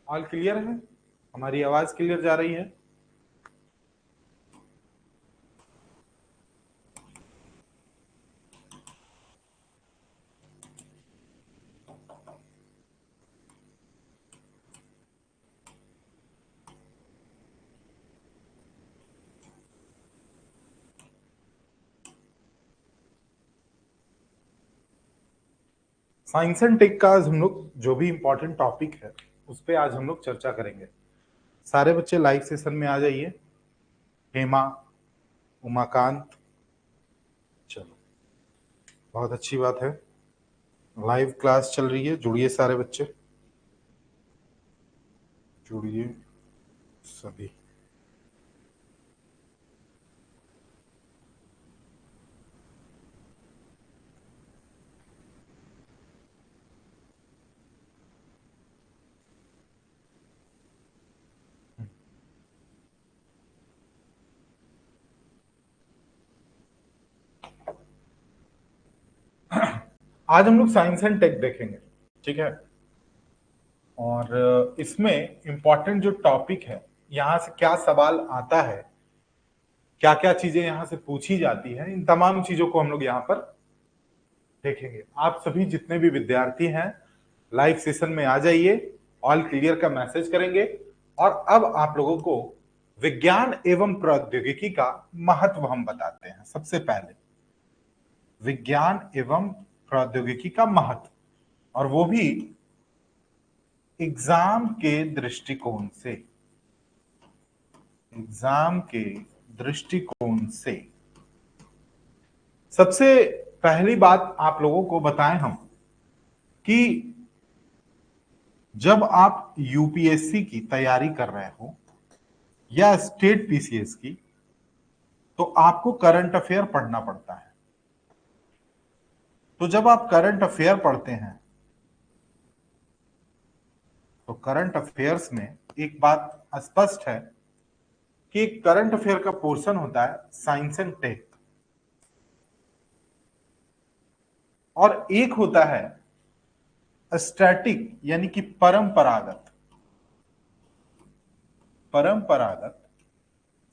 All clear है? हमारी आवाज क्लियर जा रही है? साइंस एंड टेक का आज हम लोग जो भी इंपॉर्टेंट टॉपिक है उस पे आज हम लोग चर्चा करेंगे। सारे बच्चे लाइव सेशन में आ जाइए। हेमा, उमाकांत, चलो बहुत अच्छी बात है। लाइव क्लास चल रही है, जुड़िए सारे बच्चे, जुड़िए सभी। आज हम लोग साइंस एंड टेक देखेंगे, ठीक है। और इसमें इंपॉर्टेंट जो टॉपिक है, यहाँ से क्या सवाल आता है, क्या क्या चीजें यहाँ से पूछी जाती है, इन तमाम चीजों को हम लोग यहाँ पर देखेंगे। आप सभी जितने भी विद्यार्थी हैं लाइव सेशन में आ जाइए, ऑल क्लियर का मैसेज करेंगे। और अब आप लोगों को विज्ञान एवं प्रौद्योगिकी का महत्व हम बताते हैं। सबसे पहले विज्ञान एवं प्रौद्योगिकी का महत्व, और वो भी एग्जाम के दृष्टिकोण से। एग्जाम के दृष्टिकोण से सबसे पहली बात आप लोगों को बताएं हम कि जब आप यूपीएससी की तैयारी कर रहे हो या स्टेट पीसीएस की, तो आपको करंट अफेयर पढ़ना पड़ता है। तो जब आप करंट अफेयर पढ़ते हैं तो करंट अफेयर्स में एक बात स्पष्ट है कि करंट अफेयर का पोर्शन होता है साइंस एंड टेक, और एक होता है स्टैटिक यानी कि परंपरागत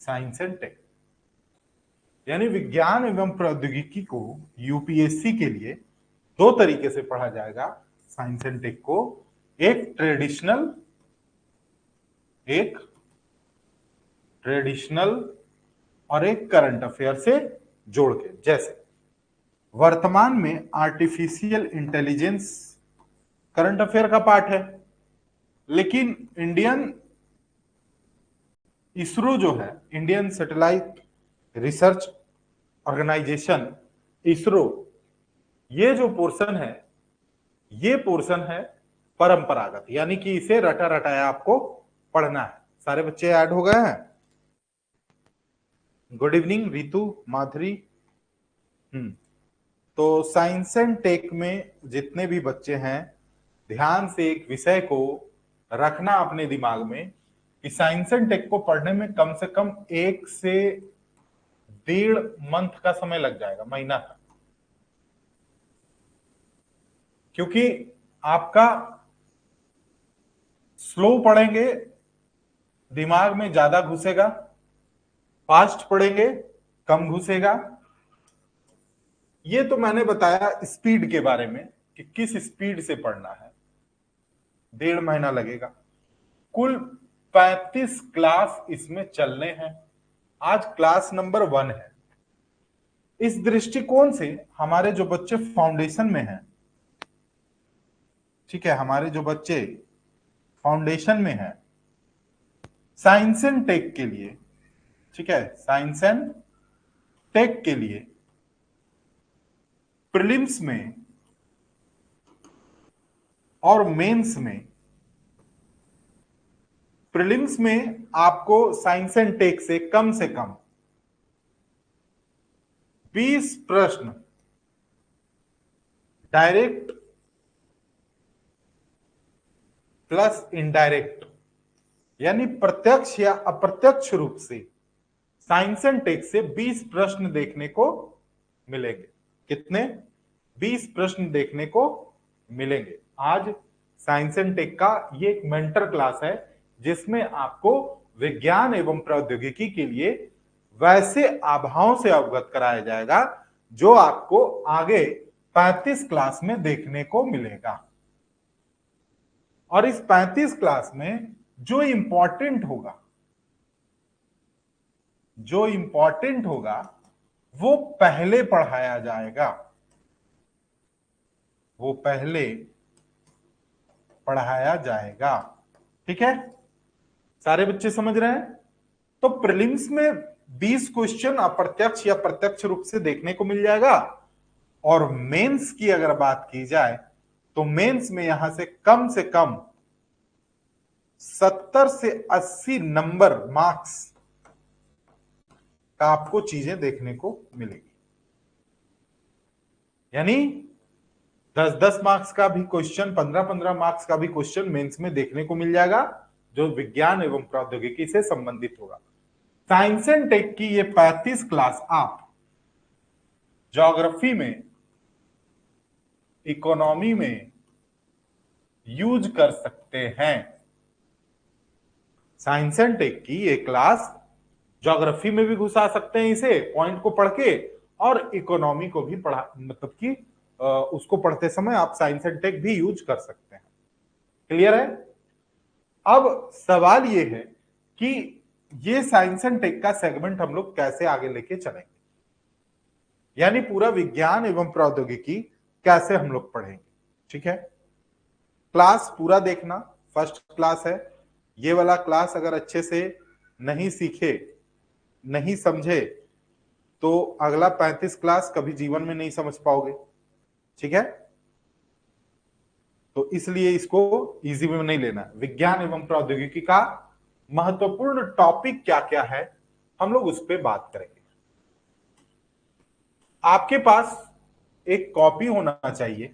साइंस एंड टेक। यानी विज्ञान एवं प्रौद्योगिकी को यूपीएससी के लिए दो तरीके से पढ़ा जाएगा। साइंस एंड टेक को एक ट्रेडिशनल और एक करंट अफेयर से जोड़ के। जैसे वर्तमान में आर्टिफिशियल इंटेलिजेंस करंट अफेयर का पार्ट है, लेकिन इसरो जो है, Indian satellite research organisation, ISRO, ये जो पोर्शन है ये पोर्शन है परंपरागत, यानी कि इसे रटा रटाया आपको पढ़ना है। सारे बच्चे ऐड हो गए हैं? गुड इवनिंग रितु, माधुरी। तो साइंस एंड टेक में जितने भी बच्चे हैं, ध्यान से एक विषय को रखना अपने दिमाग में कि साइंस एंड टेक को पढ़ने में कम से कम 1 से 1.5 मंथ का समय लग जाएगा, महीना का। क्योंकि आपका स्लो पढ़ेंगे दिमाग में ज्यादा घुसेगा, फास्ट पढ़ेंगे कम घुसेगा। ये तो मैंने बताया स्पीड के बारे में कि किस स्पीड से पढ़ना है। 1.5 महीना लगेगा। कुल 35 क्लास इसमें चलने हैं। आज क्लास नंबर 1 है। इस दृष्टिकोण से हमारे जो बच्चे फाउंडेशन में हैं, ठीक है, हमारे जो बच्चे फाउंडेशन में हैं साइंस एंड टेक के लिए, ठीक है, साइंस एंड टेक के लिए प्रीलिम्स में और मेंस में, प्रीलिम्स में आपको साइंस एंड टेक से कम 20 प्रश्न डायरेक्ट प्लस इनडायरेक्ट, यानी प्रत्यक्ष या अप्रत्यक्ष रूप से साइंस एंड टेक से 20 प्रश्न देखने को मिलेंगे। कितने? 20 प्रश्न देखने को मिलेंगे। आज साइंस एंड टेक का ये एक मेंटर क्लास है जिसमें आपको विज्ञान एवं प्रौद्योगिकी के लिए वैसे आभाओं से अवगत कराया जाएगा जो आपको आगे 35 क्लास में देखने को मिलेगा। और इस 35 क्लास में जो इंपॉर्टेंट होगा वो पहले पढ़ाया जाएगा, ठीक है? सारे बच्चे समझ रहे हैं? तो प्रीलिम्स में 20 क्वेश्चन अप्रत्यक्ष या प्रत्यक्ष रूप से देखने को मिल जाएगा, और मेंस की अगर बात की जाए तो मेंस में यहां से कम 70 से 80 नंबर मार्क्स का आपको चीजें देखने को मिलेगी। यानी 10-10 मार्क्स का भी क्वेश्चन, 15-15 मार्क्स का भी क्वेश्चन मेंस में देखने को मिल जाएगा जो विज्ञान एवं प्रौद्योगिकी से संबंधित होगा। साइंस एंड टेक की ये 35 क्लास आप ज्योग्राफी में, इकोनॉमी में यूज कर सकते हैं। साइंस एंड टेक की ये क्लास ज्योग्राफी में भी घुसा सकते हैं इसे पॉइंट को पढ़ के, और इकोनॉमी को भी पढ़ा, मतलब कि उसको पढ़ते समय आप साइंस एंड टेक भी यूज कर सकते हैं। क्लियर है? अब सवाल ये है कि ये साइंस एंड टेक का सेगमेंट हम लोग कैसे आगे लेके चलेंगे, यानी पूरा विज्ञान एवं प्रौद्योगिकी कैसे हम लोग पढ़ेंगे। ठीक है, क्लास पूरा देखना, फर्स्ट क्लास है। ये वाला क्लास अगर अच्छे से नहीं सीखे, नहीं समझे, तो अगला 35 क्लास कभी जीवन में नहीं समझ पाओगे। ठीक है, तो इसलिए इसको इजी में नहीं लेना। विज्ञान एवं प्रौद्योगिकी का महत्वपूर्ण टॉपिक क्या क्या है हम लोग उस पर बात करेंगे। आपके पास एक कॉपी होना चाहिए,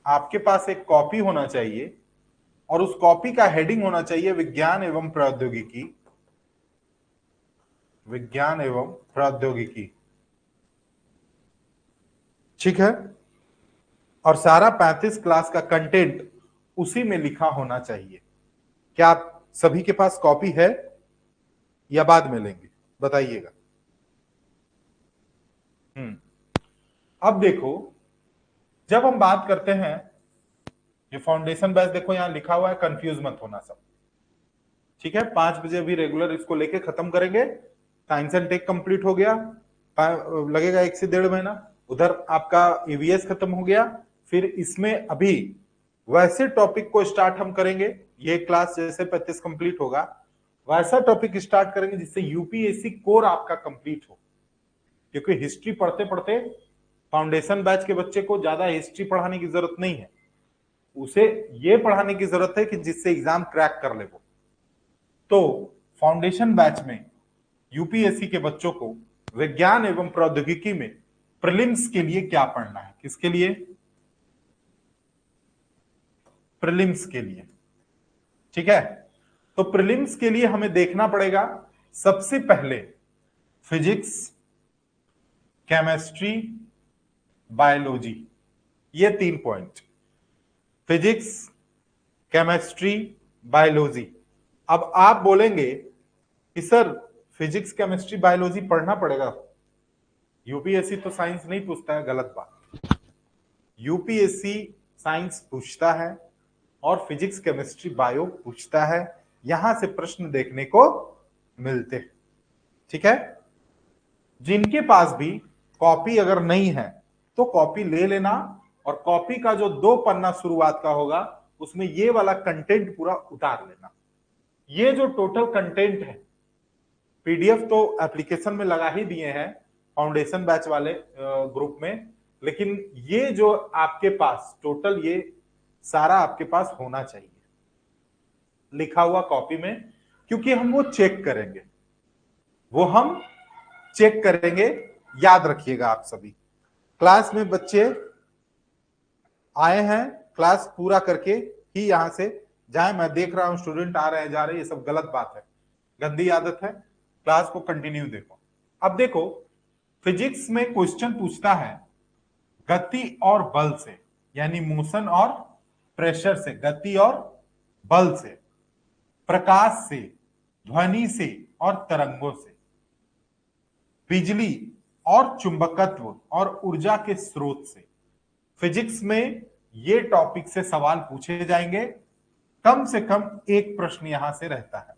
आपके पास एक कॉपी होना चाहिए, और उस कॉपी का हेडिंग होना चाहिए विज्ञान एवं प्रौद्योगिकी, विज्ञान एवं प्रौद्योगिकी। ठीक है, और सारा 35 क्लास का कंटेंट उसी में लिखा होना चाहिए। क्या आप सभी के पास कॉपी है या बाद में लेंगे, बताइएगा। अब देखो, जब हम बात करते हैं, ये फाउंडेशन बैच देखो यहां लिखा हुआ है, कंफ्यूज मत होना सब। ठीक है, 5 बजे भी रेगुलर इसको लेके खत्म करेंगे। साइंस एंड टेक कंप्लीट हो गया, लगेगा 1 से 1.5 महीना। उधर आपका ईवीएस खत्म हो गया, फिर इसमें अभी वैसे टॉपिक को स्टार्ट हम करेंगे। ये क्लास जैसे 35 कंप्लीट होगा, वैसा टॉपिक स्टार्ट करेंगे जिससे यूपीएससी कोर आपका कंप्लीट हो। क्योंकि हिस्ट्री पढ़ते पढ़ते फाउंडेशन बैच के बच्चे को ज्यादा हिस्ट्री पढ़ाने की जरूरत नहीं है, उसे ये पढ़ाने की जरूरत है कि जिससे एग्जाम क्रैक कर ले वो। तो फाउंडेशन बैच में यूपीएससी के बच्चों को विज्ञान एवं प्रौद्योगिकी में प्रीलिम्स के लिए क्या पढ़ना है, किसके लिए? प्रीलिम्स के लिए। ठीक है, तो प्रीलिम्स के लिए हमें देखना पड़ेगा सबसे पहले फिजिक्स, केमिस्ट्री, बायोलॉजी, ये 3 पॉइंट, फिजिक्स, केमिस्ट्री, बायोलॉजी। अब आप बोलेंगे कि सर फिजिक्स, केमिस्ट्री, बायोलॉजी पढ़ना पड़ेगा, यूपीएससी तो साइंस नहीं पूछता है। गलत बात, यूपीएससी साइंस पूछता है और फिजिक्स, केमिस्ट्री, बायो पूछता है। यहां से प्रश्न देखने को मिलते हैं। ठीक है, जिनके पास भी कॉपी अगर नहीं है तो कॉपी ले लेना, और कॉपी का जो 2 पन्ना शुरुआत का होगा उसमें ये वाला कंटेंट पूरा उतार लेना। ये जो टोटल कंटेंट है, पीडीएफ तो एप्लीकेशन में लगा ही दिए हैं फाउंडेशन बैच वाले ग्रुप में, लेकिन ये जो आपके पास टोटल, ये सारा आपके पास होना चाहिए लिखा हुआ कॉपी में, क्योंकि हम वो चेक करेंगे, याद रखिएगा आप सभी। क्लास में बच्चे आए हैं, क्लास पूरा करके ही यहां से जाए। मैं देख रहा हूं स्टूडेंट आ रहे हैं, जा रहे हैं, ये सब गलत बात है, गंदी आदत है। क्लास को कंटिन्यू देखो। अब देखो, फिजिक्स में क्वेश्चन पूछता है गति और बल से, यानी मोशन और प्रेशर से, गति और बल से, प्रकाश से, ध्वनि से और तरंगों से, बिजली और चुंबकत्व और ऊर्जा के स्रोत से। फिजिक्स में ये टॉपिक से सवाल पूछे जाएंगे, कम से कम एक प्रश्न यहां से रहता है,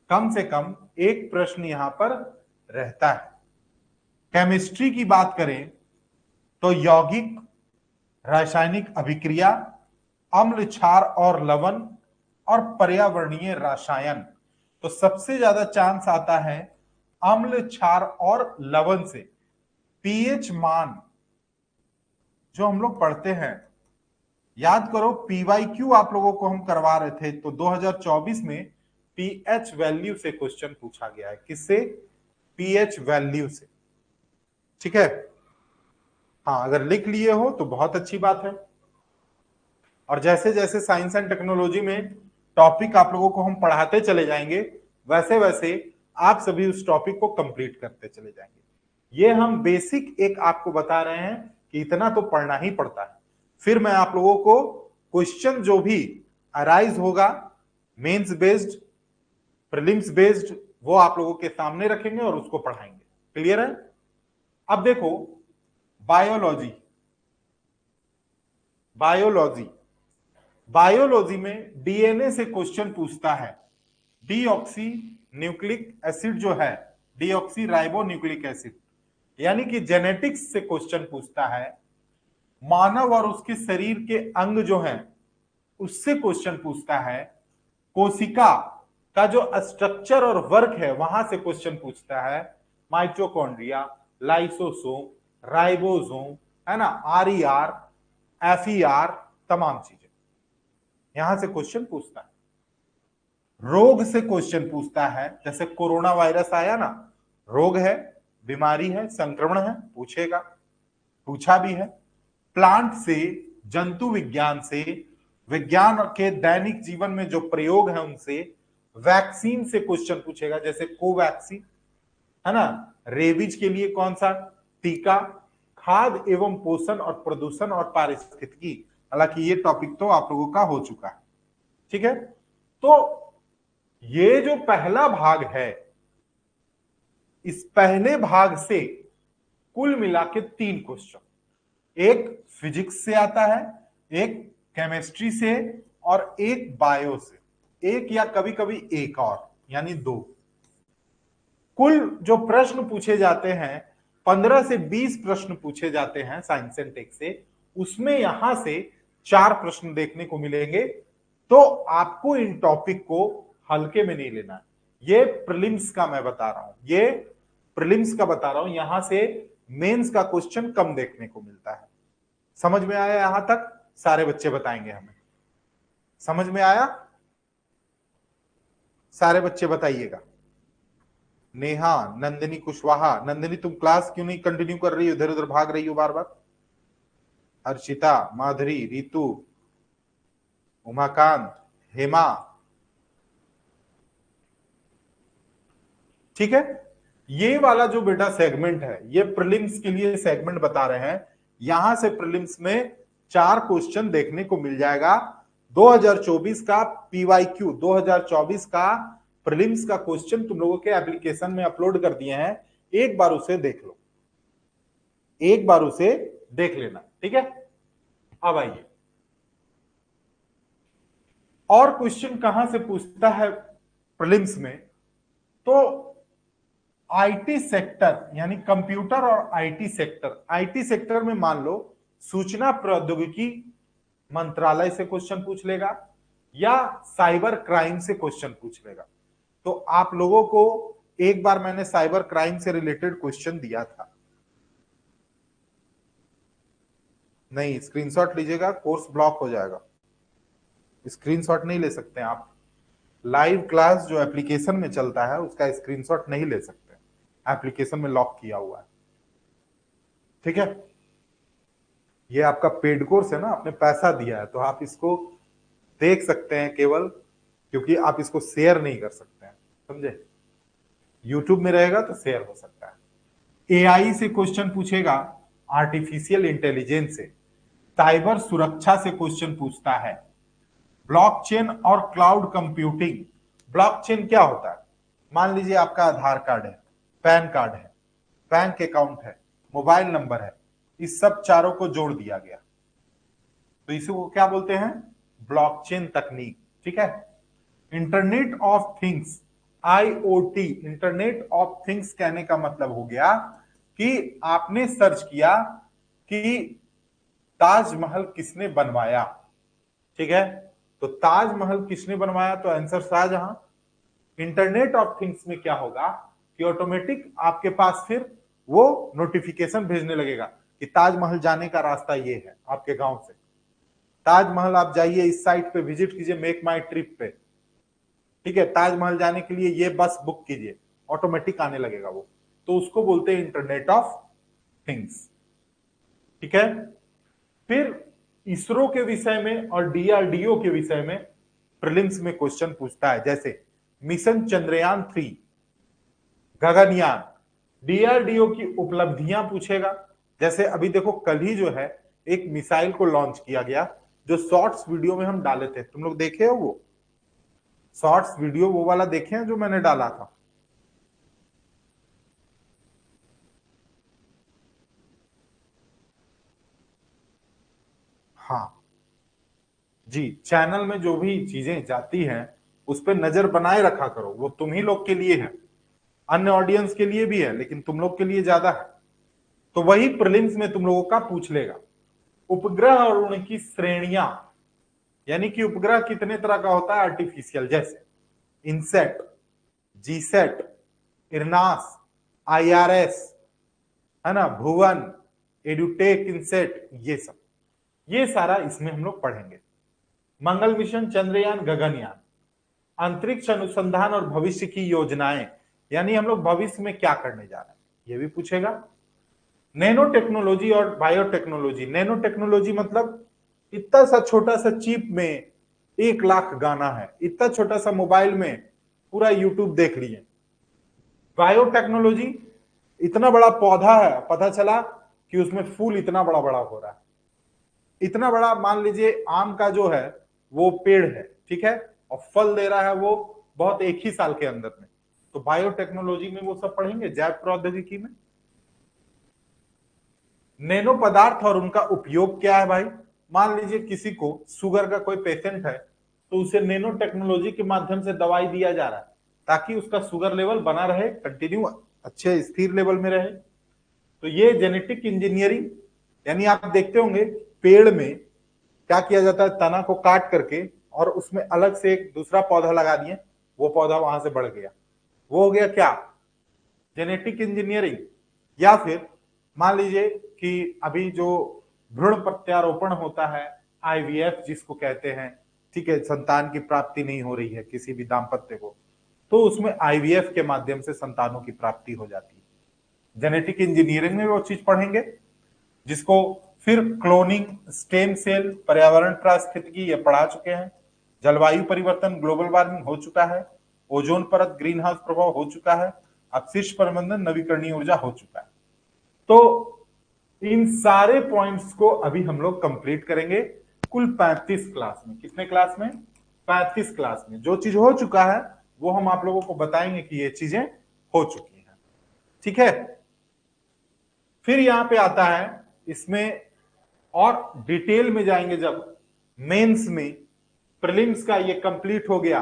कम से कम एक प्रश्न यहां पर रहता है। केमिस्ट्री की बात करें तो यौगिक, रासायनिक अभिक्रिया, अम्ल, क्षार और लवण और पर्यावरणीय रसायन। तो सबसे ज्यादा चांस आता है अम्ल, क्षार और लवण से। पीएच मान जो हम लोग पढ़ते हैं, याद करो पीवाईक्यू आप लोगों को हम करवा रहे थे, तो 2024 में पीएच वैल्यू से क्वेश्चन पूछा गया है। किससे? पीएच वैल्यू से। ठीक है, हाँ, अगर लिख लिए हो तो बहुत अच्छी बात है। और जैसे जैसे साइंस एंड टेक्नोलॉजी में टॉपिक आप लोगों को हम पढ़ाते चले जाएंगे, वैसे वैसे आप सभी उस टॉपिक को कंप्लीट करते चले जाएंगे। ये हम बेसिक एक आपको बता रहे हैं कि इतना तो पढ़ना ही पड़ता है। फिर मैं आप लोगों को क्वेश्चन जो भी अराइज होगा, मेंस बेस्ड, प्रीलिम्स बेस्ड, वो आप लोगों के सामने रखेंगे और उसको पढ़ाएंगे। क्लियर है? अब देखो बायोलॉजी, बायोलॉजी बायोलॉजी में डीएनए से क्वेश्चन पूछता है। डीऑक्सी न्यूक्लिक एसिड जो है, डीऑक्सी राइबो न्यूक्लिक एसिड, यानी कि जेनेटिक्स से क्वेश्चन पूछता है। मानव और उसके शरीर के अंग जो हैं उससे क्वेश्चन पूछता है। कोशिका का जो स्ट्रक्चर और वर्क है वहां से क्वेश्चन पूछता है। माइटोकॉन्ड्रिया, लाइसोसोम, राइबोसोम, है ना, आरईआर, एफईआर, तमाम चीजें यहां से क्वेश्चन पूछता है। रोग से क्वेश्चन पूछता है, जैसे कोरोना वायरस आया ना, रोग है, बीमारी है, संक्रमण है, पूछेगा, पूछा भी है। प्लांट से, जंतु विज्ञान से, विज्ञान के दैनिक जीवन में जो प्रयोग है उनसे, वैक्सीन से क्वेश्चन पूछेगा, जैसे कोवैक्सीन, है ना, रेबीज के लिए कौन सा टीका, खाद्य एवं पोषण और प्रदूषण और पारिस्थितिकी, हालांकि ये टॉपिक तो आप लोगों का हो चुका है। ठीक है, तो ये जो पहला भाग है, इस पहले भाग से कुल मिला के 3 क्वेश्चन, एक फिजिक्स से आता है, एक केमिस्ट्री से और एक बायो से, एक या कभी कभी एक और, यानी 2। कुल जो प्रश्न पूछे जाते हैं 15 से 20 प्रश्न पूछे जाते हैं साइंस एंड टेक से, उसमें यहां से 4 प्रश्न देखने को मिलेंगे। तो आपको इन टॉपिक को हल्के में नहीं लेना है। ये प्रीलिम्स का मैं बता रहा हूं, ये प्रीलिम्स का बता रहा हूं, यहां से मेंस का क्वेश्चन कम देखने को मिलता है। समझ में आया यहां तक? सारे बच्चे बताएंगे हमें। समझ में आया? सारे बच्चे बताइएगा। नेहा, नंदिनी कुशवाहा, नंदिनी तुम क्लास क्यों नहीं कंटिन्यू कर रही हो, इधर उधर भाग रही हो बार बार। हर्षिता, माधुरी, रितु, उमाकांत, हेमा, ठीक है। ये वाला जो बेटा सेगमेंट है, ये प्रीलिम्स के लिए सेगमेंट बता रहे हैं। यहां से प्रीलिम्स में 4 क्वेश्चन देखने को मिल जाएगा। 2024 का पीवाईक्यू, 2024 का प्रीलिम्स का क्वेश्चन तुम लोगों के एप्लीकेशन में अपलोड कर दिए हैं, एक बार उसे देख लो, एक बार उसे देख लेना, ठीक है। अब आइए, और क्वेश्चन कहां से पूछता है प्रीलिम्स में, तो आईटी सेक्टर, यानी कंप्यूटर और आईटी सेक्टर। आईटी सेक्टर में मान लो सूचना प्रौद्योगिकी मंत्रालय से क्वेश्चन पूछ लेगा या साइबर क्राइम से क्वेश्चन पूछ लेगा। तो आप लोगों को एक बार मैंने साइबर क्राइम से रिलेटेड क्वेश्चन दिया था, नहीं, स्क्रीनशॉट लीजिएगा, कोर्स ब्लॉक हो जाएगा। स्क्रीनशॉट नहीं ले सकते आप, लाइव क्लास जो एप्लीकेशन में चलता है उसका स्क्रीनशॉट नहीं ले सकते, एप्लीकेशन में लॉक किया हुआ है, ठीक है। ये आपका पेड कोर्स है ना, आपने पैसा दिया है, तो आप इसको देख सकते हैं केवल, क्योंकि आप इसको शेयर नहीं कर सकते हैं, समझे। यूट्यूब में रहेगा तो शेयर हो सकता है। एआई से क्वेश्चन पूछेगा, आर्टिफिशियल इंटेलिजेंस से, साइबर सुरक्षा से क्वेश्चन पूछता है, ब्लॉकचेन और क्लाउड कंप्यूटिंग। ब्लॉकचेन क्या होता है? मान लीजिए आपका आधार कार्ड है, पैन कार्ड है, बैंक अकाउंट है, मोबाइल नंबर है, इस सब चारों को जोड़ दिया गया, तो इसी को क्या बोलते हैं? ब्लॉकचेन तकनीक। ठीक है। Internet of things, IoT, internet of things कहने का मतलब हो गया कि आपने सर्च किया कि ताजमहल किसने बनवाया। ठीक है, तो ताजमहल किसने बनवाया? तो answer Shah Jahan. Internet of things में क्या होगा कि ऑटोमेटिक आपके पास फिर वो नोटिफिकेशन भेजने लगेगा कि ताजमहल जाने का रास्ता ये है आपके गांव से, ताजमहल आप जाइए, इस साइट पे विजिट कीजिए, मेक माई ट्रिप पे। ठीक है, ताजमहल जाने के लिए ये बस बुक कीजिए, ऑटोमेटिक आने लगेगा वो, तो उसको बोलते हैं इंटरनेट ऑफ थिंग्स। ठीक है। फिर इसरो के विषय में और डीआरडीओ के विषय में प्रीलिम्स में क्वेश्चन पूछता है, जैसे मिशन चंद्रयान 3, गगनयान, डीआरडीओ की उपलब्धियां पूछेगा। जैसे अभी देखो कल ही जो है एक मिसाइल को लॉन्च किया गया, जो शॉर्ट्स वीडियो में हम डाले थे, तुम लोग देखे हो वो शॉर्ट्स वीडियो? वो वाला देखे हैं जो मैंने डाला था? हाँ जी, चैनल में जो भी चीजें जाती हैं उस पर नजर बनाए रखा करो, वो तुम ही लोग के लिए है, अन्य ऑडियंस के लिए भी है, लेकिन तुम लोग के लिए ज्यादा है। तो वही प्रीलिम्स में तुम लोगों का पूछ लेगा। उपग्रह और उनकी श्रेणियां, यानी कि उपग्रह कितने तरह का होता है आर्टिफिशियल, जैसे इनसेट, जीसेट, इरनास, आईआरएस, है ना, भुवन, एडुटेक, इनसेट, ये सब, ये सारा इसमें हम लोग पढ़ेंगे। मंगल मिशन, चंद्रयान, गगनयान, अंतरिक्ष अनुसंधान और भविष्य की योजनाएं, यानी हम लोग भविष्य में क्या करने जा रहे हैं, ये भी पूछेगा। नैनो टेक्नोलॉजी और बायोटेक्नोलॉजी, नैनो टेक्नोलॉजी मतलब इतना सा छोटा सा चिप में 1 लाख गाना है, इतना छोटा सा मोबाइल में पूरा यूट्यूब देख लिए। बायोटेक्नोलॉजी, इतना बड़ा पौधा है, पता चला कि उसमें फूल इतना बड़ा बड़ा हो रहा है, इतना बड़ा, मान लीजिए आम का जो है वो पेड़ है, ठीक है, और फल दे रहा है वो बहुत एक ही साल के अंदर में, तो बायोटेक्नोलॉजी में वो सब पढ़ेंगे, जैव प्रौद्योगिकी में। नैनो पदार्थ और उनका उपयोग क्या है भाई? मान लीजिए किसी को शुगर का कोई पेशेंट है, तो उसे नैनो टेक्नोलॉजी के माध्यम से दवाई दिया जा रहा है ताकि उसका शुगर लेवल बना रहे, कंटिन्यू अच्छे स्थिर लेवल में रहे। तो ये जेनेटिक इंजीनियरिंग, यानी आप देखते होंगे पेड़ में क्या किया जाता है, तना को काट करके और उसमें अलग से एक दूसरा पौधा लगा दिए, वो पौधा वहां से बढ़ गया, वो हो गया क्या? Genetic engineering. या फिर मान लीजिए कि अभी जो भ्रूण प्रत्यारोपण होता है, आईवीएफ जिसको कहते हैं, ठीक है, संतान की प्राप्ति नहीं हो रही है किसी भी दाम्पत्य को, तो उसमें आईवीएफ के माध्यम से संतानों की प्राप्ति हो जाती है। जेनेटिक इंजीनियरिंग में वो चीज पढ़ेंगे, जिसको फिर क्लोनिंग, स्टेम सेल, पर्यावरण पारिस्थितिकी ये पढ़ा चुके हैं, जलवायु परिवर्तन, ग्लोबल वार्मिंग हो चुका है, ओजोन परत, ग्रीन हाउस प्रभाव हो चुका है, अपशिष्ट प्रबंधन, नवीकरणीय ऊर्जा हो चुका है। तो इन सारे पॉइंट्स को अभी हम लोग कंप्लीट करेंगे कुल 35 क्लास में। कितने क्लास में? 35 क्लास में। जो चीज हो चुका है वो हम आप लोगों को बताएंगे कि ये चीजें हो चुकी हैं। ठीक है। फिर यहां पे आता है इसमें और डिटेल में जाएंगे जब मेंस में, प्रीलिम्स का ये कंप्लीट हो गया,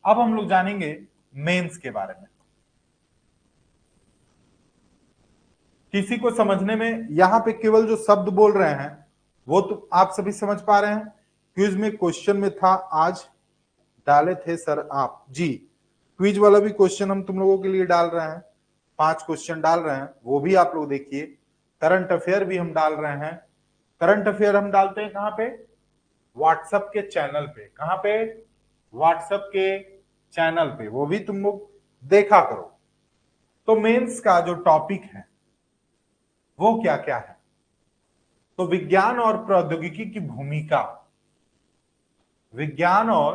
अब हम लोग जानेंगे मेंस के बारे में। किसी को समझने में यहां पे केवल जो शब्द बोल रहे हैं वो तो आप सभी समझ पा रहे हैं? क्विज में क्वेश्चन में था, आज डाले थे सर आप जी, क्विज वाला भी क्वेश्चन हम तुम लोगों के लिए डाल रहे हैं, 5 क्वेश्चन डाल रहे हैं, वो भी आप लोग देखिए। करंट अफेयर भी हम डाल रहे हैं। करंट अफेयर हम डालते हैं कहां पे? व्हाट्सएप के चैनल पे। कहां पे? व्हाट्सएप के चैनल पे, वो भी तुम लोग देखा करो। तो मेंस का जो टॉपिक है वो क्या क्या है? तो विज्ञान और प्रौद्योगिकी की भूमिका, विज्ञान और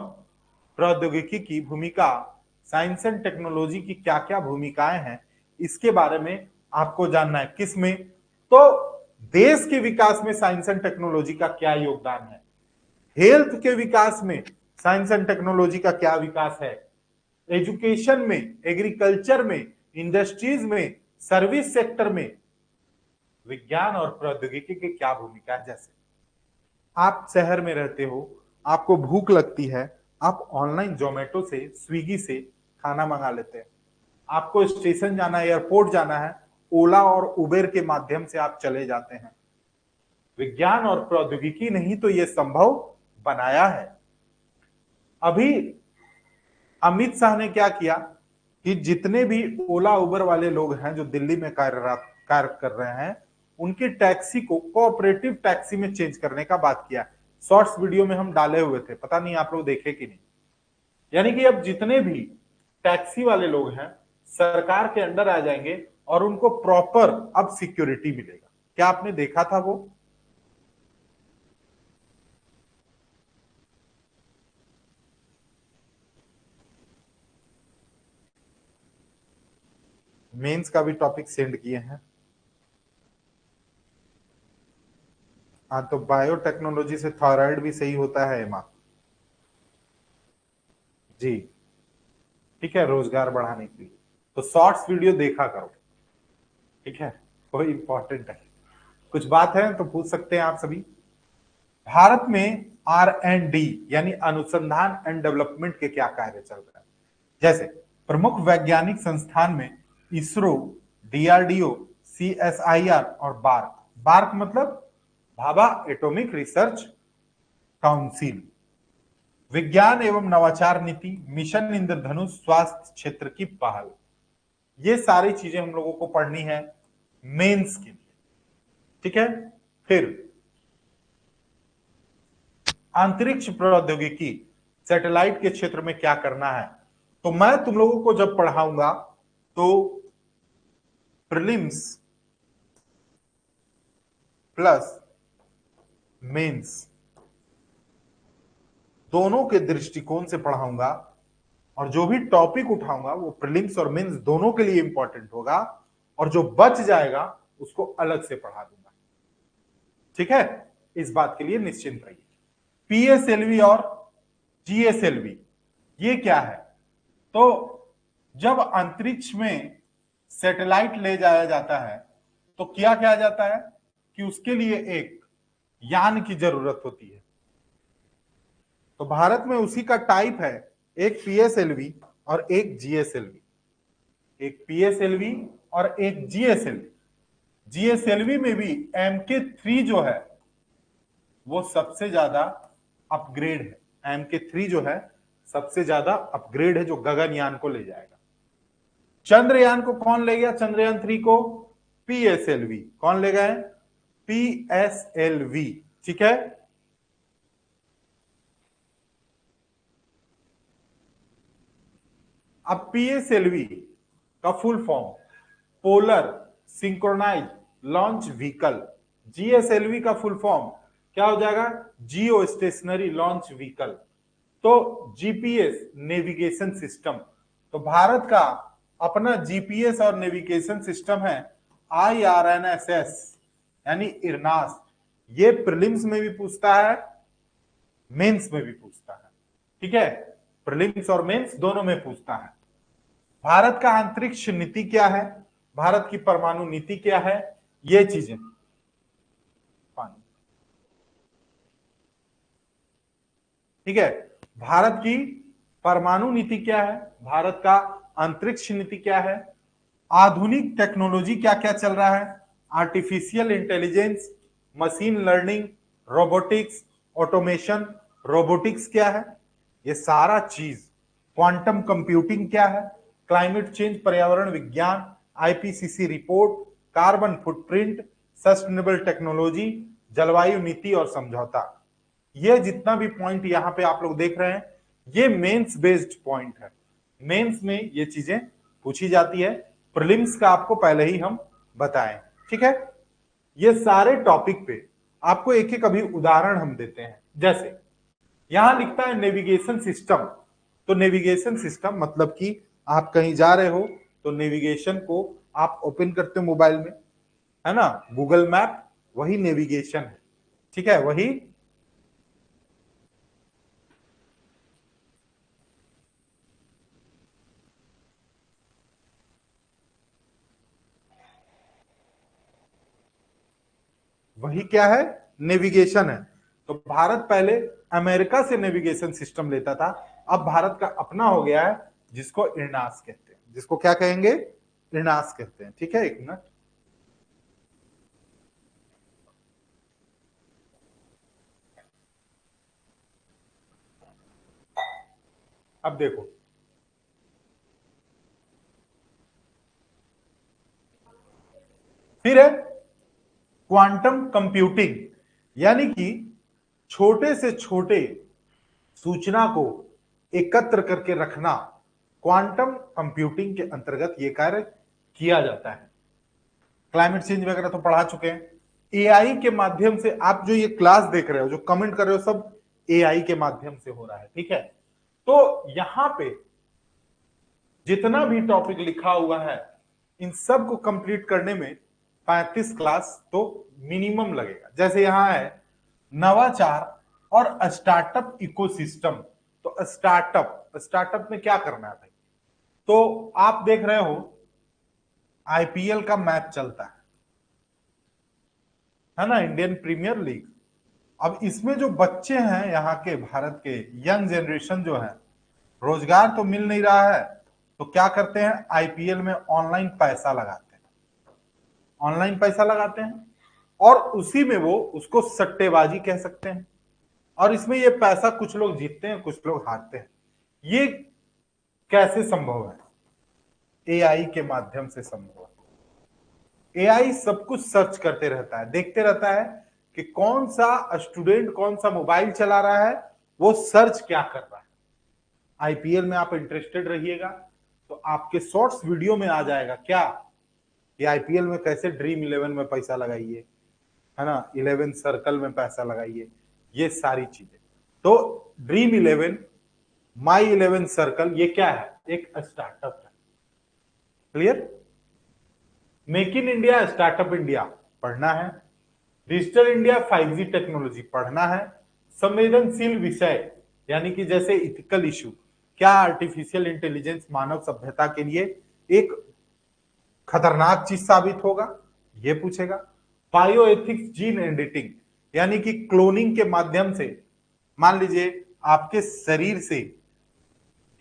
प्रौद्योगिकी की भूमिका, साइंस एंड टेक्नोलॉजी की क्या क्या भूमिकाएं हैं, इसके बारे में आपको जानना है। किसमें? तो देश के विकास में साइंस एंड टेक्नोलॉजी का क्या योगदान है, हेल्थ के विकास में साइंस एंड टेक्नोलॉजी का क्या विकास है, एजुकेशन में, एग्रीकल्चर में, इंडस्ट्रीज में, सर्विस सेक्टर में विज्ञान और प्रौद्योगिकी की क्या भूमिका है। जैसे आप शहर में रहते हो, आपको भूख लगती है, आप ऑनलाइन जोमेटो से, स्विगी से खाना मंगा लेते हैं। आपको स्टेशन जाना है, एयरपोर्ट जाना है, ओला और उबेर के माध्यम से आप चले जाते हैं। विज्ञान और प्रौद्योगिकी ने ही तो यह संभव बनाया है। अभी अमित शाह ने क्या किया कि जितने भी ओला उबर वाले लोग हैं जो दिल्ली में कार्य कर रहे हैं, उनकी टैक्सी को कोऑपरेटिव टैक्सी में चेंज करने का बात किया। शॉर्ट्स वीडियो में हम डाले हुए थे, पता नहीं आप लोग देखे कि नहीं। यानी कि अब जितने भी टैक्सी वाले लोग हैं सरकार के अंडर आ जाएंगे और उनको प्रॉपर अब सिक्योरिटी मिलेगा। क्या आपने देखा था वो? मेंस का भी टॉपिक सेंड किए हैं। हाँ, तो बायोटेक्नोलॉजी से थायराइड भी सही होता है एमा जी। ठीक है, रोजगार बढ़ाने के लिए तो शॉर्ट्स वीडियो देखा करो। ठीक है, कोई इंपॉर्टेंट है, कुछ बात है तो पूछ सकते हैं आप सभी। भारत में R&D यानी अनुसंधान एंड डेवलपमेंट के क्या कार्य चल रहे हैं? जैसे प्रमुख वैज्ञानिक संस्थान में इसरो, DRDO, CSIR और बार्क। बार्क मतलब भाभा एटॉमिक रिसर्च काउंसिल। विज्ञान एवं नवाचार नीति, मिशन इंद्रधनुष, स्वास्थ्य क्षेत्र की पहल। ये सारी चीजें हम लोगों को पढ़नी है मेंस के लिए। ठीक है, फिर अंतरिक्ष प्रौद्योगिकी, सैटेलाइट के क्षेत्र में क्या करना है। तो मैं तुम लोगों को जब पढ़ाऊंगा तो प्रीलिम्स प्लस मेंस दोनों के दृष्टिकोण से पढ़ाऊंगा, और जो भी टॉपिक उठाऊंगा वो प्रीलिम्स और मेंस दोनों के लिए इंपॉर्टेंट होगा, और जो बच जाएगा उसको अलग से पढ़ा दूंगा। ठीक है, इस बात के लिए निश्चिंत रहिए। PSLV और GSLV ये क्या है? तो जब अंतरिक्ष में सैटेलाइट ले जाया जाता है तो क्या किया जाता है कि उसके लिए एक यान की जरूरत होती है। तो भारत में उसी का टाइप है, एक PSLV और एक GSLV। एक PSLV और एक GSLV। GSLV में भी MK3 जो है वो सबसे ज्यादा अपग्रेड है। MK3 जो है सबसे ज्यादा अपग्रेड है, जो गगनयान को ले जाएगा। चंद्रयान को कौन ले गया? चंद्रयान 3 को PSLV। कौन ले गए? PSLV। ठीक है, अब PSLV का full form polar synchronise launch vehicle. GSLV का फुल फॉर्म क्या हो जाएगा? Geostationary launch vehicle. तो GPS नेविगेशन सिस्टम, तो भारत का अपना GPS और नेविगेशन सिस्टम है IRNSS यानी इरनास। ये प्रीलिम्स में भी पूछता है, मेंस में भी पूछता है। ठीक है, प्रीलिम्स और मेंस दोनों में पूछता है। भारत का अंतरिक्ष नीति क्या है, भारत की परमाणु नीति क्या है, ये चीजें। पानी, ठीक है, भारत की परमाणु नीति क्या है, भारत का अंतरिक्ष नीति क्या है, आधुनिक टेक्नोलॉजी क्या क्या चल रहा है, artificial intelligence, machine learning, robotics, automation, robotics क्या है, ये सारा चीज। क्वांटम कंप्यूटिंग क्या है, क्लाइमेट चेंज, पर्यावरण विज्ञान, IPCC report, carbon footprint, sustainable technology, जलवायु नीति और समझौता। ये जितना भी पॉइंट यहां पे आप लोग देख रहे हैं ये मेंस बेस्ड पॉइंट है। मेंस में ये चीजें पूछी जाती है, प्रीलिम्स का आपको पहले ही हम बताएं। ठीक है, ये सारे टॉपिक पे आपको एक एक अभी उदाहरण हम देते हैं। जैसे यहां लिखता है नेविगेशन सिस्टम, तो नेविगेशन सिस्टम मतलब कि आप कहीं जा रहे हो तो नेविगेशन को आप ओपन करते हो मोबाइल में, है ना, गूगल मैप, वही नेविगेशन है। ठीक है, वही वही क्या है, नेविगेशन है। तो भारत पहले अमेरिका से नेविगेशन सिस्टम लेता था, अब भारत का अपना हो गया है, जिसको इरनास कहते हैं। जिसको क्या कहेंगे, इरनास कहते हैं। ठीक है, एक मिनट। अब देखो, फिर है क्वांटम कंप्यूटिंग, यानी कि छोटे से छोटे सूचना को एकत्र करके रखना, क्वांटम कंप्यूटिंग के अंतर्गत यह कार्य किया जाता है। क्लाइमेट चेंज वगैरह तो पढ़ा चुके हैं। एआई के माध्यम से आप जो ये क्लास देख रहे हो, जो कमेंट कर रहे हो, सब एआई के माध्यम से हो रहा है। ठीक है, तो यहां पे जितना भी टॉपिक लिखा हुआ है, इन सब को कंप्लीट करने में 35 क्लास तो मिनिमम लगेगा। जैसे यहां है नवाचार और स्टार्टअप इकोसिस्टम। तो स्टार्टअप, स्टार्टअप में क्या करना है भाई? तो आप देख रहे हो आईपीएल का मैच चलता है ना, इंडियन प्रीमियर लीग। अब इसमें जो बच्चे हैं यहाँ के, भारत के यंग जनरेशन जो है, रोजगार तो मिल नहीं रहा है, तो क्या करते हैं, आईपीएल में ऑनलाइन पैसा लगाते हैं। ऑनलाइन पैसा लगाते हैं और उसी में वो उसको सट्टेबाजी कह सकते हैं। और इसमें ये पैसा कुछ लोग जीतते हैं, कुछ लोग हारते हैं। ये कैसे संभव है? एआई के माध्यम से संभव है। एआई सब कुछ सर्च करते रहता है, देखते रहता है कि कौन सा स्टूडेंट कौन सा मोबाइल चला रहा है, वो सर्च क्या कर रहा है। आईपीएल में आप इंटरेस्टेड रहिएगा तो आपके शॉर्ट्स वीडियो में आ जाएगा क्या, कि आईपीएल में कैसे ड्रीम 11 में पैसा लगाइए, है ना, 11 सर्कल में पैसा लगाइए, ये सारी चीजें। तो ड्रीम 11, माई 11 सर्कल, ये क्या है, एक स्टार्टअप है। Clear? Make in India, startup India पढ़ना है। डिजिटल इंडिया 5G टेक्नोलॉजी पढ़ना है। संवेदनशील विषय, यानी कि जैसे इथिकल इशू, क्या आर्टिफिशियल इंटेलिजेंस मानव सभ्यता के लिए एक खतरनाक चीज साबित होगा, ये पूछेगा। बायो एथिक्स, जीन एडिटिंग, यानी कि क्लोनिंग के माध्यम से, मान लीजिए आपके शरीर से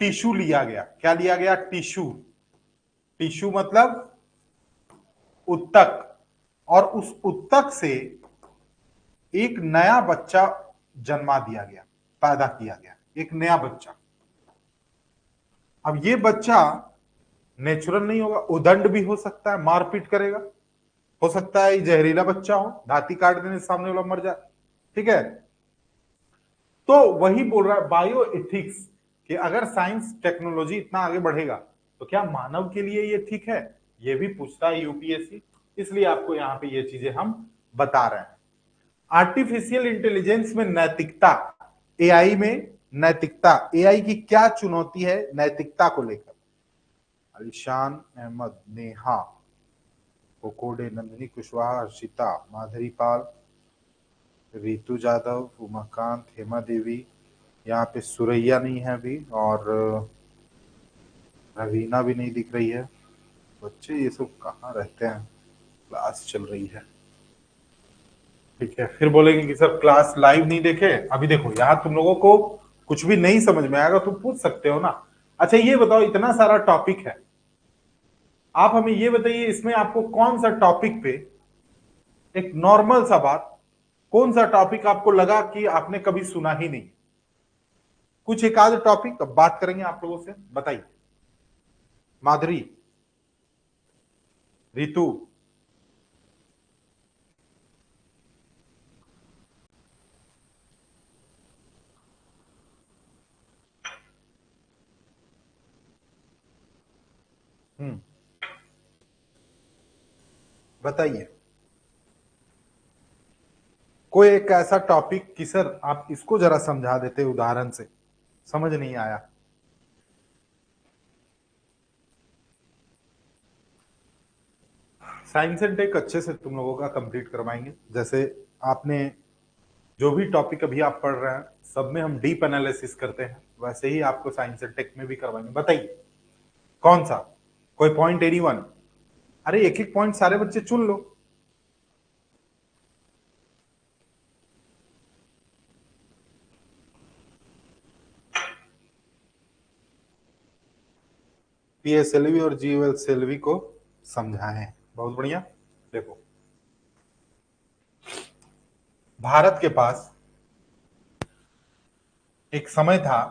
टिश्यू लिया गया, क्या लिया गया, टिश्यू। टिश्यू मतलब उत्तक, और उस उत्तक से एक नया बच्चा जन्मा दिया गया, पैदा किया गया, एक नया बच्चा। अब ये बच्चा नेचुरल नहीं होगा, उदंड भी हो सकता है, मारपीट करेगा, हो सकता है जहरीला बच्चा हो, दांती काट देने से सामने वाला मर जाए। ठीक है, तो वही बोल रहा है बायो एथिक्स, कि अगर साइंस टेक्नोलॉजी इतना आगे बढ़ेगा तो क्या मानव के लिए ये ठीक है, ये भी पूछता है यूपीएससी। इसलिए आपको यहाँ पे ये चीजें हम बता रहे हैं। आर्टिफिशियल इंटेलिजेंस में नैतिकता, एआई में नैतिकता, एआई की क्या चुनौती है नैतिकता को लेकर। अलीशान अहमद, नेहा कोकोडे, नंदिनी कुशवाहा, हर्षिता, माधुरी पाल, रितु जादव, उमाकांत, हेमा देवी, यहाँ पे सुरैया नहीं है अभी, और रवीना भी नहीं दिख रही है। बच्चे ये सब कहाँ रहते हैं, क्लास चल रही है। ठीक है, फिर बोलेंगे कि सर क्लास लाइव नहीं देखे। अभी देखो यहाँ तुम लोगों को कुछ भी नहीं समझ में आएगा तो पूछ सकते हो ना। अच्छा ये बताओ, इतना सारा टॉपिक है, आप हमें ये बताइए इसमें आपको कौन सा टॉपिक पे, एक नॉर्मल सा बात, कौन सा टॉपिक आपको लगा कि आपने कभी सुना ही नहीं? कुछ एक आध टॉपिक अब बात करेंगे आप लोगों से, बताइए। माधुरी, रितु, बताइए कोई एक ऐसा टॉपिक कि सर आप इसको जरा समझा देते उदाहरण से, समझ नहीं आया। साइंस एंड टेक अच्छे से तुम लोगों का कंप्लीट करवाएंगे। जैसे आपने जो भी टॉपिक अभी आप पढ़ रहे हैं सब में हम डीप एनालिसिस करते हैं, वैसे ही आपको साइंस एंड टेक में भी करवाएंगे। बताइए कौन सा, कोई पॉइंट एनीवन? अरे एक एक पॉइंट सारे बच्चे चुन लो। पीएसएलवी और जीएसएलवी को समझाएं। बहुत बढ़िया। देखो भारत के पास एक समय था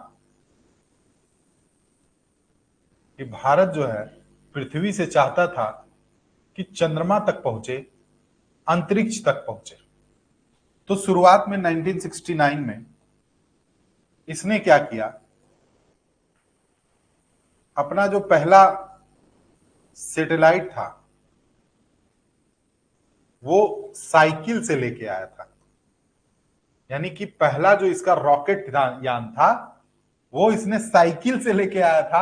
कि भारत जो है पृथ्वी से चाहता था कि चंद्रमा तक पहुंचे, अंतरिक्ष तक पहुंचे। तो शुरुआत में 1969 में इसने क्या किया, अपना जो पहला सैटेलाइट था वो साइकिल से लेके आया था। यानी कि पहला जो इसका रॉकेट यान था वो इसने साइकिल से लेके आया था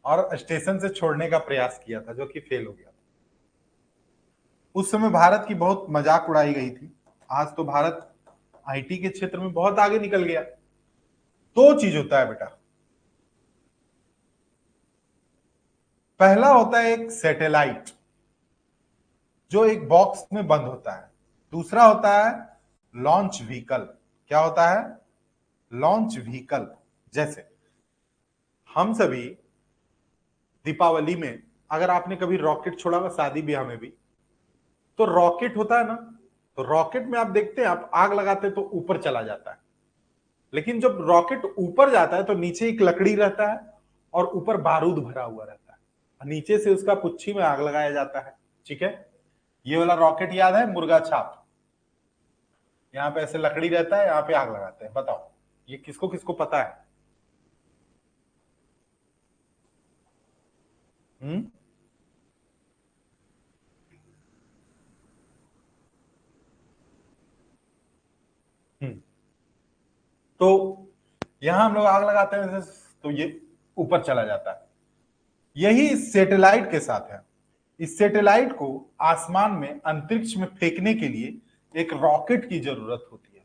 और स्टेशन से छोड़ने का प्रयास किया था, जो कि फेल हो गया था। उस समय भारत की बहुत मजाक उड़ाई गई थी। आज तो भारत आईटी के क्षेत्र में बहुत आगे निकल गया। दो चीज होता है बेटा, पहला होता है एक सैटेलाइट जो एक बॉक्स में बंद होता है, दूसरा होता है लॉन्च व्हीकल। क्या होता है? Launch vehicle. जैसे हम सभी दीपावली में, अगर आपने कभी रॉकेट छोड़ा हुआ शादी ब्याह में भी, तो रॉकेट होता है ना, तो रॉकेट में आप देखते हैं आप आग लगाते हैं तो ऊपर चला जाता है, लेकिन जब रॉकेट ऊपर जाता है तो नीचे एक लकड़ी रहता है और ऊपर बारूद भरा हुआ रहता है, नीचे से उसका पुच्छी में आग लगाया जाता है। ठीक है, ये वाला रॉकेट याद है, मुर्गा छाप? यहाँ पे ऐसे लकड़ी रहता है, यहाँ पे आग लगाते हैं। बताओ ये किसको किसको पता है? हम्म हम्म तो यहां हम लोग आग लगाते हैं तो ये ऊपर चला जाता है। यही इस सैटेलाइट के साथ है। इस सैटेलाइट को आसमान में अंतरिक्ष में फेंकने के लिए एक रॉकेट की जरूरत होती है।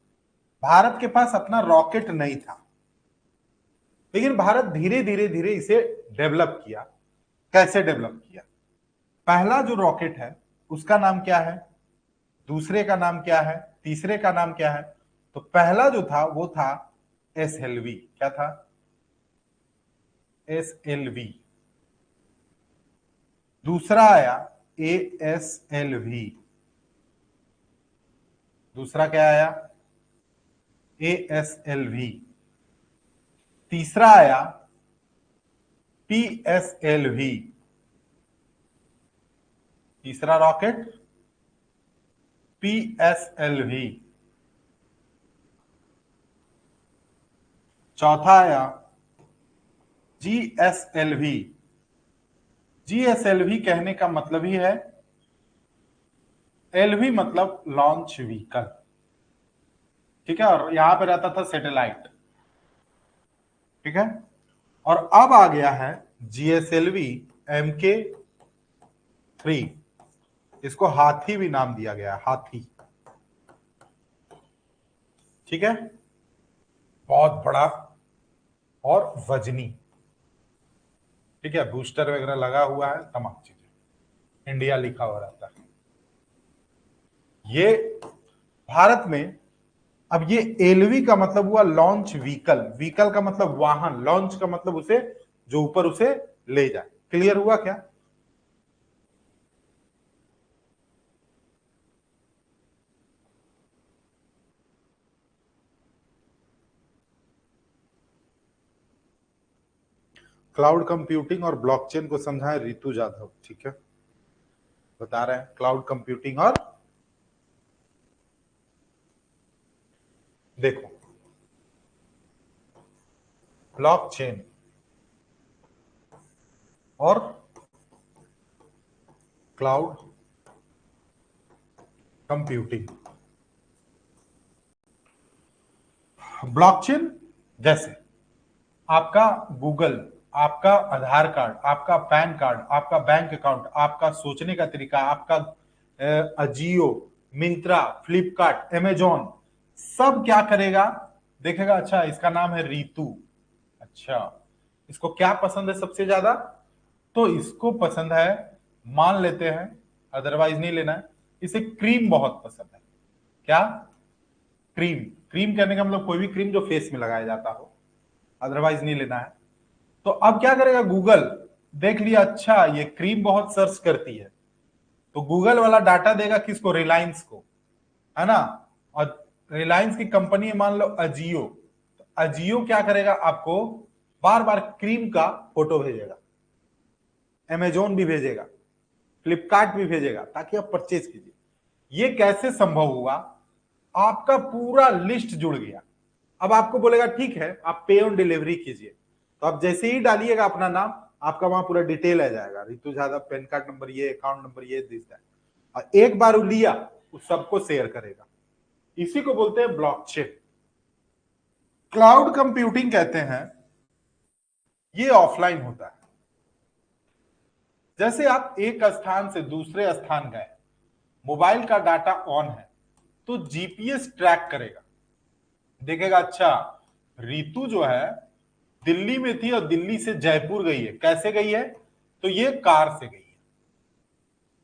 भारत के पास अपना रॉकेट नहीं था, लेकिन भारत धीरे धीरे धीरे इसे डेवलप किया। कैसे डेवलप किया? पहला जो रॉकेट है उसका नाम क्या है, दूसरे का नाम क्या है, तीसरे का नाम क्या है? तो पहला जो था वो था एसएलवी। क्या था? एसएलवी। दूसरा आया एएसएलवी। दूसरा क्या आया? एएसएलवी। तीसरा आया पीएसएलवी। तीसरा रॉकेट पीएसएलवी। चौथा आया जीएसएलवी। जीएसएलवी कहने का मतलब ही है, एलवी मतलब लॉन्च व्हीकल। ठीक है, और यहां पे रहता था सैटेलाइट। ठीक है, और अब आ गया है जीएसएलवी MK3। इसको हाथी भी नाम दिया गया, हाथी। ठीक है, बहुत बड़ा और वजनी। ठीक है, बूस्टर वगैरह लगा हुआ है, तमाम चीजें, इंडिया लिखा हुआ रहता है। ये भारत में, अब ये एलवी का मतलब हुआ लॉन्च व्हीकल। व्हीकल का मतलब वाहन, लॉन्च का मतलब उसे जो ऊपर उसे ले जाए। क्लियर हुआ क्या? क्लाउड कंप्यूटिंग और ब्लॉकचेन को समझाएं रितु जाधव। ठीक है, बता रहे हैं क्लाउड कंप्यूटिंग और, देखो ब्लॉकचेन और क्लाउड कंप्यूटिंग। ब्लॉकचेन जैसे आपका गूगल, आपका आधार कार्ड, आपका पैन कार्ड, आपका बैंक अकाउंट, आपका सोचने का तरीका, आपका अजियो, मिंत्रा, फ्लिपकार्ट, अमेजोन, सब क्या करेगा, देखेगा अच्छा इसका नाम है रितु, अच्छा इसको क्या पसंद है सबसे ज्यादा, तो इसको पसंद है, मान लेते हैं, अदरवाइज नहीं लेना है, इसे क्रीम बहुत पसंद है। क्या? क्रीम। क्रीम कहने का मतलब कोई भी क्रीम जो फेस में लगाया जाता हो, अदरवाइज नहीं लेना है। तो अब क्या करेगा गूगल, देख लिया अच्छा ये क्रीम बहुत सर्च करती है, तो गूगल वाला डाटा देगा किसको, रिलायंस को, है ना। और रिलायंस की कंपनी है मान लो अजियो, तो अजियो क्या करेगा, आपको बार बार क्रीम का फोटो भेजेगा, अमेजोन भी भेजेगा, फ्लिपकार्ट भी भेजेगा, ताकि आप परचेज कीजिए। ये कैसे संभव हुआ, आपका पूरा लिस्ट जुड़ गया। अब आपको बोलेगा ठीक है आप पे ऑन डिलीवरी कीजिए, तो आप जैसे ही डालिएगा अपना नाम, आपका वहां पूरा डिटेल आ जाएगा, Ritu Yadav, pan card number ये, अकाउंट नंबर ये, दिस दैट, और एक बार वो लिया उस सबको शेयर करेगा। इसी को बोलते हैं ब्लॉकचेन, क्लाउड कंप्यूटिंग कहते हैं। ये ऑफलाइन होता है, जैसे आप एक स्थान से दूसरे स्थान गए, मोबाइल का डाटा ऑन है, तो जीपीएस ट्रैक करेगा, देखेगा अच्छा रितु जो है दिल्ली में थी और दिल्ली से जयपुर गई है, कैसे गई है, तो ये कार से गई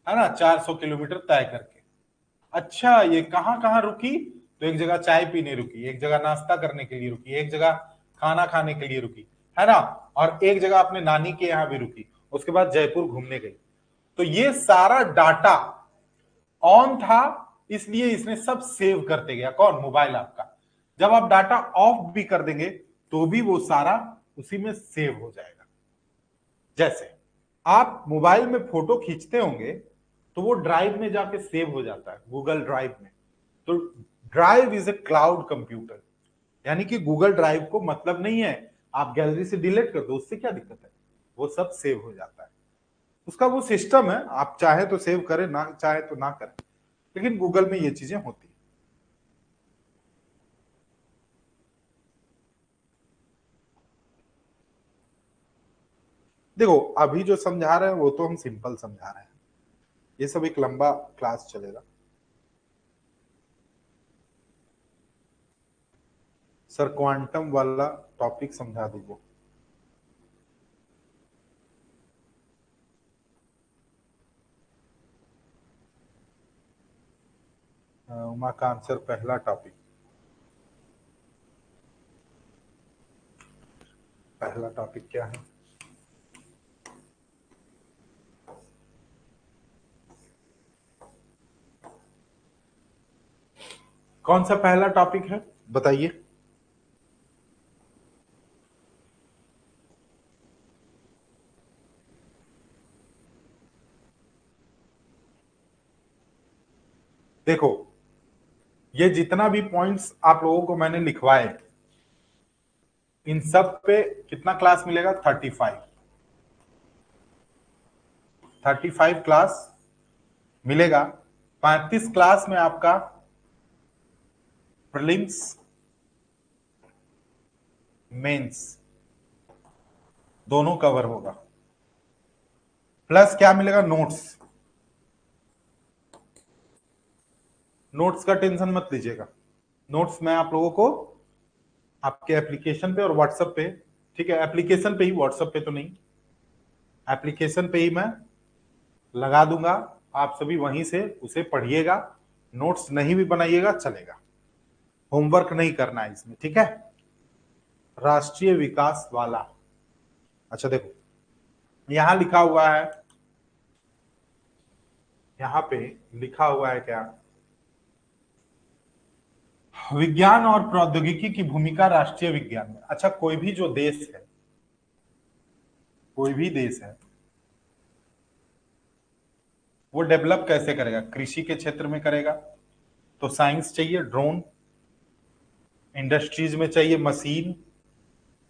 है ना, 400 किलोमीटर तय करके। अच्छा ये कहां कहां रुकी, तो एक जगह चाय पीने रुकी, एक जगह नाश्ता करने के लिए रुकी, एक जगह खाना खाने के लिए रुकी, है ना, और एक जगह अपने नानी के यहां भी रुकी, उसके बाद जयपुर घूमने गई। तो ये सारा डाटा ऑन था, इसलिए इसने सब सेव करते गया, कौन, मोबाइल आपका। जब आप डाटा ऑफ भी कर देंगे तो भी वो सारा उसी में सेव हो जाएगा। जैसे आप मोबाइल में फोटो खींचते होंगे तो वो ड्राइव में जाके सेव हो जाता है, गूगल ड्राइव में। तो drive is a cloud computer, यानी कि गूगल ड्राइव को मतलब नहीं है आप गैलरी से डिलीट कर दो, उससे क्या दिक्कत है, वो सब सेव हो जाता है। उसका वो सिस्टम है, आप चाहे तो सेव करें, ना चाहे तो ना करें, लेकिन गूगल में ये चीजें होती है। देखो अभी जो समझा रहे हैं वो तो हम सिंपल समझा रहे हैं, ये सब एक लंबा क्लास चलेगा। सर क्वांटम वाला टॉपिक समझा दीजिए। उमाकांत सर पहला टॉपिक, पहला टॉपिक क्या है, कौन सा पहला टॉपिक है बताइए। देखो ये जितना भी पॉइंट्स आप लोगों को मैंने लिखवाए, इन सब पे कितना क्लास मिलेगा, 35, 35 क्लास मिलेगा। 35 क्लास में आपका प्रीलिम्स, मेंस दोनों कवर होगा, प्लस क्या मिलेगा, नोट्स। नोट्स का टेंशन मत लीजिएगा, नोट्स मैं आप लोगों को आपके एप्लीकेशन पे और व्हाट्सएप पे, ठीक है, एप्लीकेशन पे ही, व्हाट्सएप पे तो नहीं, एप्लीकेशन पे ही मैं लगा दूंगा, आप सभी वहीं से उसे पढ़िएगा, नोट्स नहीं भी बनाइएगा चलेगा, होमवर्क नहीं करना है इसमें, ठीक है। राष्ट्रीय विकास वाला, अच्छा देखो यहां लिखा हुआ है, यहां पे लिखा हुआ है क्या, विज्ञान और प्रौद्योगिकी की भूमिका राष्ट्रीय विज्ञान में। अच्छा कोई भी जो देश है, कोई भी देश है, वो डेवलप कैसे करेगा, कृषि के क्षेत्र में करेगा, तो साइंस चाहिए, ड्रोन, इंडस्ट्रीज में चाहिए मशीन,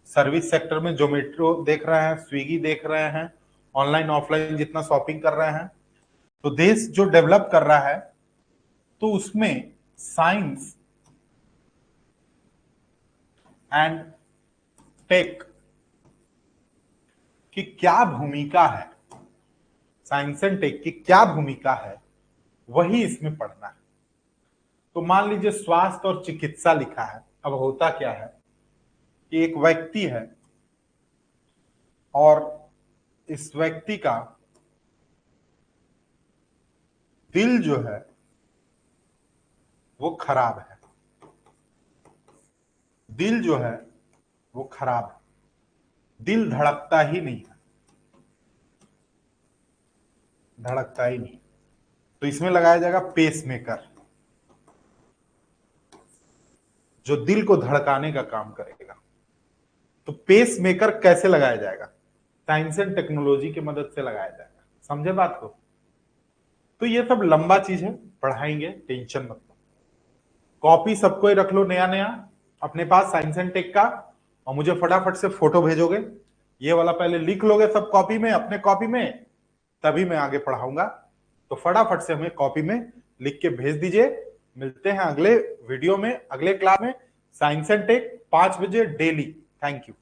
सर्विस सेक्टर में जोमेटो देख रहे हैं, स्विगी देख रहे हैं, ऑनलाइन ऑफलाइन जितना शॉपिंग कर रहे हैं, तो देश जो डेवलप कर रहा है तो उसमें साइंस एंड टेक की क्या भूमिका है, साइंस एंड टेक की क्या भूमिका है, वही इसमें पढ़ना है। तो मान लीजिए स्वास्थ्य और चिकित्सा लिखा है। अब होता क्या है कि एक व्यक्ति है और इस व्यक्ति का दिल जो है वो खराब है, दिल जो है वो खराब है, दिल धड़कता ही नहीं है, धड़कता ही नहीं। तो इसमें लगाया जाएगा पेसमेकर, जो दिल को धड़काने का काम करेगा। तो पेसमेकर कैसे लगाया जाएगा? साइंस एंड टेक्नोलॉजी की मदद से लगाया जाएगा। समझे बात को? तो ये सब लंबा चीज है, पढ़ाएंगे, टेंशन मत लो। कॉपी सबको ही रख लो नया नया अपने पास साइंस एंड टेक का, और मुझे फटाफट से फोटो भेजोगे। ये वाला पहले लिख लोगे सब कॉपी में, अपने कॉपी में, तभी मैं आगे पढ़ाऊंगा। तो फटाफट से हमें कॉपी में लिख के भेज दीजिए। मिलते हैं अगले वीडियो में, अगले क्लास में। साइंस एंड टेक 5 बजे डेली। Thank you.